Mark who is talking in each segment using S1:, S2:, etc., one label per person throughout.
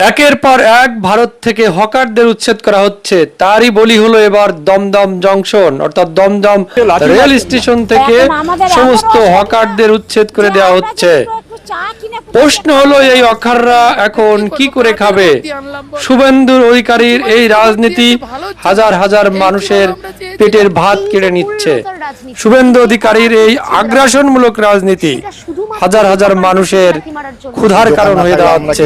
S1: একের পর এক ভারত থেকে হকারদের উচ্ছেদ করা হচ্ছে। তারই বলি হলো এবার দমদম জংশন অর্থাৎ দমদম রেল স্টেশন থেকে সমস্ত হকারদের উচ্ছেদ করে দেওয়া হচ্ছে। প্রশ্ন হলো এই হকাররা এখন কি করে খাবে? শুভেন্দুর অধিকারীর এই রাজনীতি হাজার হাজার মানুষের পেটের ভাত কেড়ে নিচ্ছে। শুভেন্দু অধিকারীর এই আগ্রাসনমূলক রাজনীতি হাজার হাজার মানুষের ক্ষুধার কারণ হয়ে দাঁড়াচ্ছে।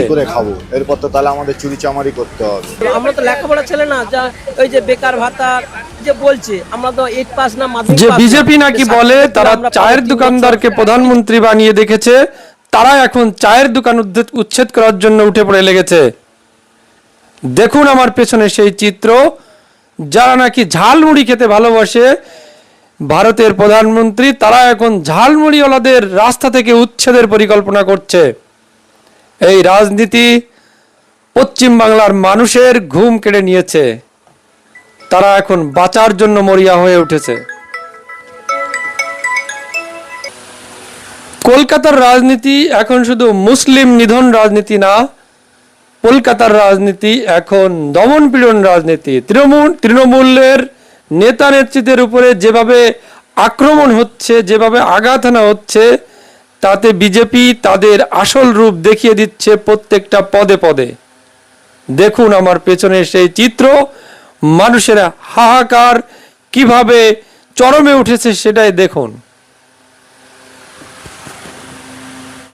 S2: এরপর তো তাহলে আমাদের চুরি চামারি করতে হবে।
S3: আমরা তো লেখাপড়া ছেলে না, যা ওই যে বেকার ভাতা যে বলছে, আমরা তো 8 পাস না মাধ্যমিক
S1: যে
S3: পাস না।
S1: বিজেপি নাকি বলে তারা চায়ের দোকানদারকে প্রধানমন্ত্রী বানিয়ে দেখেছে, তারা এখন চায়ের দোকান উচ্ছেদ করার জন্য উঠে পড়ে লেগেছে। দেখুন আমার পেছনে সেই চিত্র, যারা নাকি ঝালমুড়ি খেতে ভালোবাসে ভারতের প্রধানমন্ত্রী, তারা এখন ঝালমুড়িওয়ালাদের রাস্তা থেকে উচ্ছেদের পরিকল্পনা করছে। এই রাজনীতি পশ্চিম বাংলার মানুষের ঘুম কেড়ে নিয়েছে। তারা এখন বাঁচার জন্য মরিয়া হয়ে উঠেছে। কলকাতার রাজনীতি এখন শুধু মুসলিম নিধন রাজনীতি না, কলকাতার রাজনীতি এখন দমন পীড়ন রাজনীতি। তৃণমূলের নেতা নেতৃত্বের উপরে যেভাবে আক্রমণ হচ্ছে, যেভাবে আঘাত আনা হচ্ছে, তাতে বিজেপি তাদের আসল রূপ দেখিয়ে দিচ্ছে প্রত্যেকটা পদে পদে। দেখুন আমার পেছনে সেই চিত্র, মানুষের হাহাকার কিভাবে চরমে উঠেছে সেটাই দেখুন।